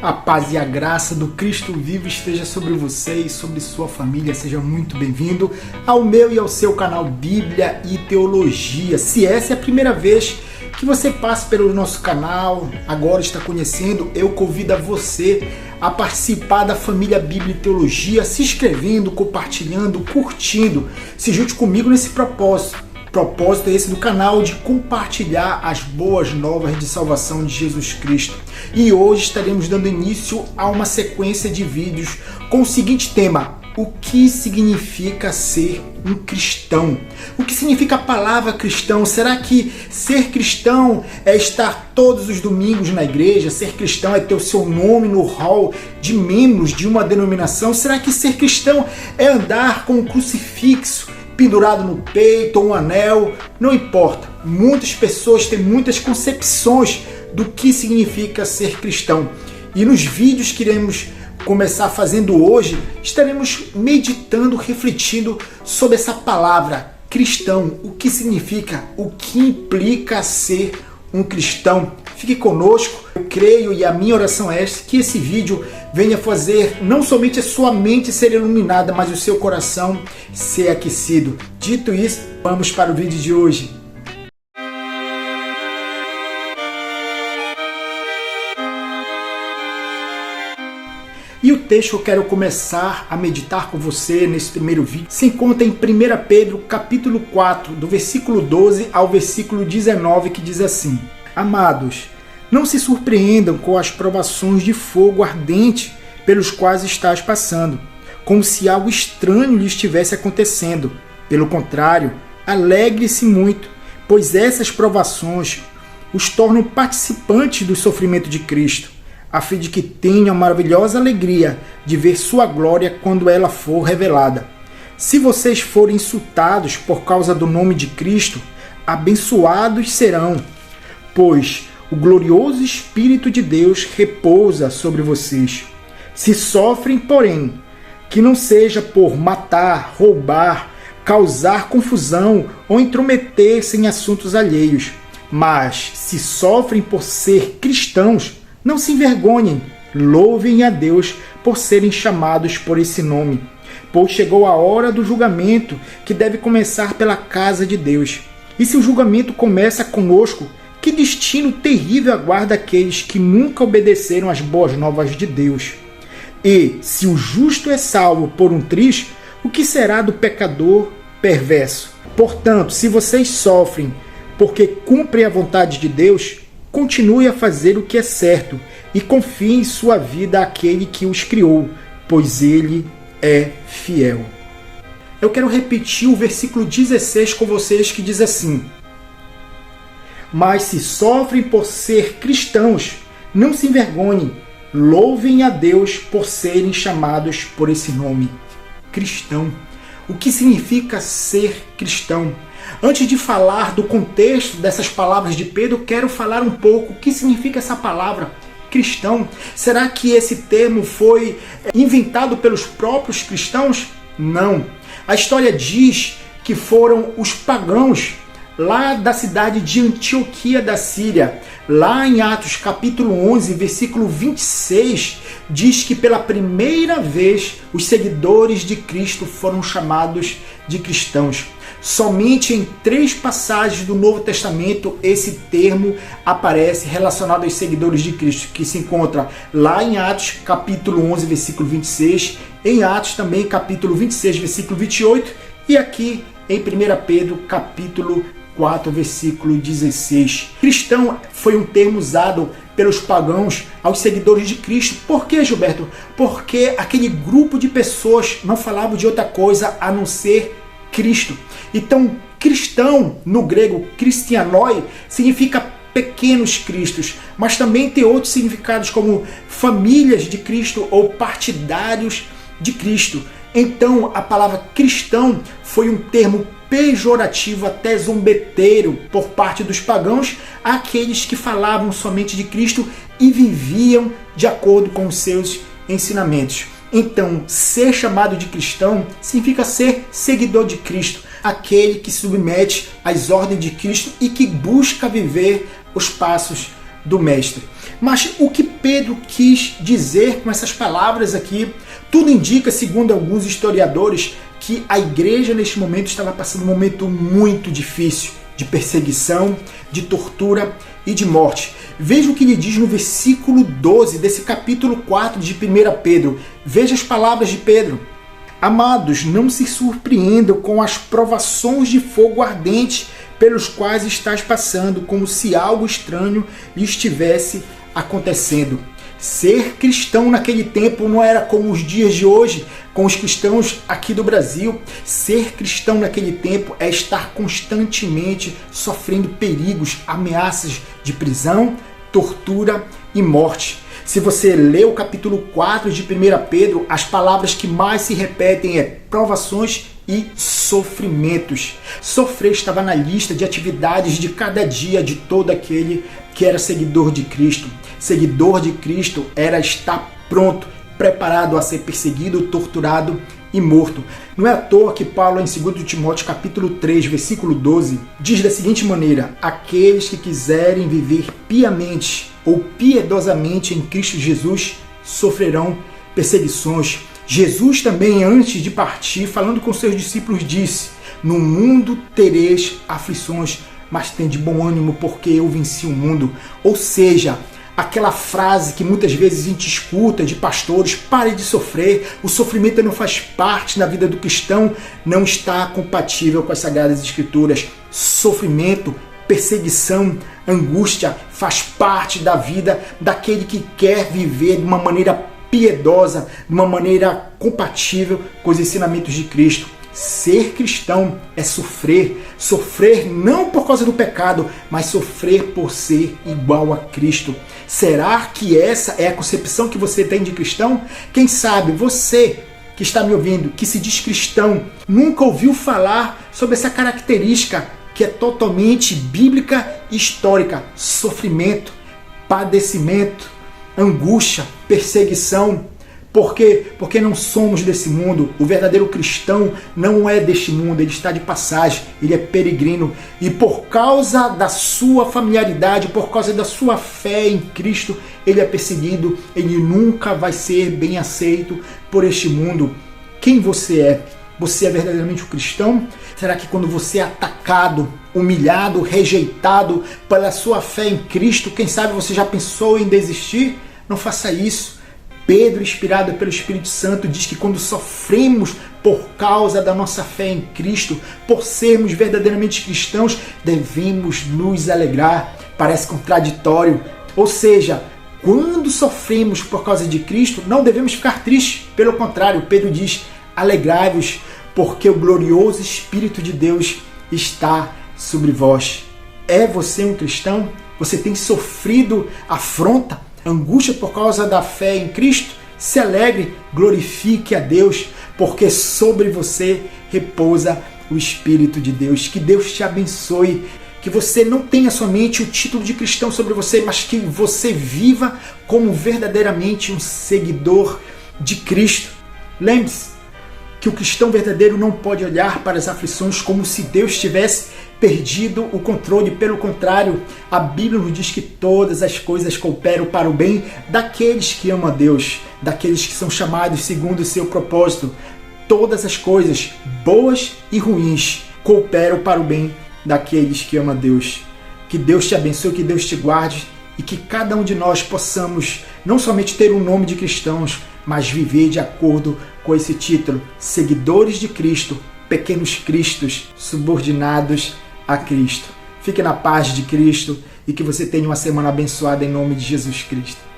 A paz e a graça do Cristo vivo esteja sobre você e sobre sua família. Seja muito bem-vindo ao meu e ao seu canal Bíblia e Teologia. Se essa é a primeira vez que você passa pelo nosso canal, agora está conhecendo, eu convido a você a participar da família Bíblia e Teologia, se inscrevendo, compartilhando, curtindo. Se junte comigo nesse propósito. O propósito é esse do canal, de compartilhar as boas novas de salvação de Jesus Cristo. E hoje estaremos dando início a uma sequência de vídeos com o seguinte tema: o que significa ser um cristão? O que significa a palavra cristão? Será que ser cristão é estar todos os domingos na igreja? Ser cristão é ter o seu nome no hall de membros de uma denominação? Será que ser cristão é andar com um crucifixo pendurado no peito ou um anel? Não importa. Muitas pessoas têm muitas concepções do que significa ser cristão. E nos vídeos que iremos começar fazendo hoje, estaremos meditando, refletindo sobre essa palavra cristão, o que significa, o que implica ser um cristão. Fique conosco, eu creio e a minha oração é esta, que esse vídeo venha fazer não somente a sua mente ser iluminada, mas o seu coração ser aquecido. Dito isso, vamos para o vídeo de hoje. E o texto que eu quero começar a meditar com você nesse primeiro vídeo se encontra em 1 Pedro capítulo 4, do versículo 12 ao versículo 19, que diz assim: Amados, não se surpreendam com as provações de fogo ardente pelos quais estás passando, como se algo estranho lhe estivesse acontecendo. Pelo contrário, alegre-se muito, pois essas provações os tornam participantes do sofrimento de Cristo, a fim de que tenham a maravilhosa alegria de ver sua glória quando ela for revelada. Se vocês forem insultados por causa do nome de Cristo, abençoados serão, pois o glorioso Espírito de Deus repousa sobre vocês. Se sofrem, porém, que não seja por matar, roubar, causar confusão ou intrometer-se em assuntos alheios, mas se sofrem por ser cristãos, não se envergonhem, louvem a Deus por serem chamados por esse nome, pois chegou a hora do julgamento que deve começar pela casa de Deus. E se o julgamento começa conosco, que destino terrível aguarda aqueles que nunca obedeceram às boas novas de Deus? E se o justo é salvo por um triz, o que será do pecador perverso? Portanto, se vocês sofrem porque cumprem a vontade de Deus, continue a fazer o que é certo e confie em sua vida àquele que os criou, pois ele é fiel. Eu quero repetir o versículo 16 com vocês, que diz assim: Mas se sofrem por ser cristãos, não se envergonhem, louvem a Deus por serem chamados por esse nome. Cristão. O que significa ser cristão? Antes de falar do contexto dessas palavras de Pedro, quero falar um pouco o que significa essa palavra cristão. Será que esse termo foi inventado pelos próprios cristãos? Não. A história diz que foram os pagãos lá da cidade de Antioquia da Síria. Lá em Atos capítulo 11, versículo 26, diz que pela primeira vez os seguidores de Cristo foram chamados de cristãos. Somente em 3 passagens do Novo Testamento esse termo aparece relacionado aos seguidores de Cristo, que se encontra lá em Atos capítulo 11, versículo 26, em Atos também capítulo 26, versículo 28, e aqui em 1 Pedro capítulo 4, versículo 16. Cristão foi um termo usado pelos pagãos aos seguidores de Cristo. Por quê, Gilberto? Porque aquele grupo de pessoas não falava de outra coisa a não ser Cristo. Então, cristão, no grego, christianoi, significa pequenos cristos, mas também tem outros significados como famílias de Cristo ou partidários de Cristo. Então, a palavra cristão foi um termo pejorativo, até zombeteiro, por parte dos pagãos, àqueles que falavam somente de Cristo e viviam de acordo com os seus ensinamentos. Então, ser chamado de cristão significa ser seguidor de Cristo, aquele que se submete às ordens de Cristo e que busca viver os passos do Mestre. Mas o que Pedro quis dizer com essas palavras aqui? Tudo indica, segundo alguns historiadores, que a igreja neste momento estava passando um momento muito difícil, de perseguição, de tortura e de morte. Veja o que ele diz no versículo 12 desse capítulo 4 de 1 Pedro. Veja as palavras de Pedro. Amados, não se surpreendam com as provações de fogo ardente pelos quais estás passando, como se algo estranho lhe estivesse acontecendo. Ser cristão naquele tempo não era como os dias de hoje, com os cristãos aqui do Brasil. Ser cristão naquele tempo é estar constantemente sofrendo perigos, ameaças de prisão, tortura e morte. Se você lê o capítulo 4 de 1 Pedro, as palavras que mais se repetem é provações e sofrimentos. Sofrer estava na lista de atividades de cada dia de todo aquele que era seguidor de Cristo. Seguidor de Cristo era estar pronto, preparado a ser perseguido, torturado e morto. Não é à toa que Paulo, em 2 Timóteo capítulo 3, versículo 12, diz da seguinte maneira: aqueles que quiserem viver piamente ou piedosamente em Cristo Jesus sofrerão perseguições. Jesus também, antes de partir, falando com seus discípulos, disse: no mundo tereis aflições, mas tende bom ânimo, porque eu venci o mundo. Ou seja, aquela frase que muitas vezes a gente escuta de pastores: pare de sofrer, o sofrimento não faz parte da vida do cristão, não está compatível com as Sagradas Escrituras. Sofrimento, perseguição, angústia faz parte da vida daquele que quer viver de uma maneira piedosa, de uma maneira compatível com os ensinamentos de Cristo. Ser cristão é sofrer. Sofrer não por causa do pecado, mas sofrer por ser igual a Cristo. Será que essa é a concepção que você tem de cristão? Quem sabe você que está me ouvindo, que se diz cristão, nunca ouviu falar sobre essa característica que é totalmente bíblica e histórica: sofrimento, padecimento, angústia, perseguição. Por quê? Porque não somos desse mundo. O verdadeiro cristão não é deste mundo, ele está de passagem, ele é peregrino. E por causa da sua familiaridade, por causa da sua fé em Cristo, ele é perseguido, ele nunca vai ser bem aceito por este mundo. Quem você é? Você é verdadeiramente um cristão? Será que quando você é atacado, humilhado, rejeitado pela sua fé em Cristo, quem sabe você já pensou em desistir? Não faça isso. Pedro, inspirado pelo Espírito Santo, diz que quando sofremos por causa da nossa fé em Cristo, por sermos verdadeiramente cristãos, devemos nos alegrar. Parece contraditório. Ou seja, quando sofremos por causa de Cristo, não devemos ficar tristes. Pelo contrário, Pedro diz: alegrai-vos, porque o glorioso Espírito de Deus está sobre vós. É você um cristão? Você tem sofrido afronta, angústia por causa da fé em Cristo? Se alegre, glorifique a Deus, porque sobre você repousa o Espírito de Deus. Que Deus te abençoe, que você não tenha somente o título de cristão sobre você, mas que você viva como verdadeiramente um seguidor de Cristo. Lembre-se que o cristão verdadeiro não pode olhar para as aflições como se Deus tivesse perdido o controle. Pelo contrário, a Bíblia nos diz que todas as coisas cooperam para o bem daqueles que amam a Deus, daqueles que são chamados segundo o seu propósito. Todas as coisas, boas e ruins, cooperam para o bem daqueles que amam a Deus. Que Deus te abençoe, que Deus te guarde e que cada um de nós possamos não somente ter um nome de cristãos, mas viver de acordo com esse título: seguidores de Cristo, pequenos cristos subordinados a Cristo. Fique na paz de Cristo e que você tenha uma semana abençoada em nome de Jesus Cristo.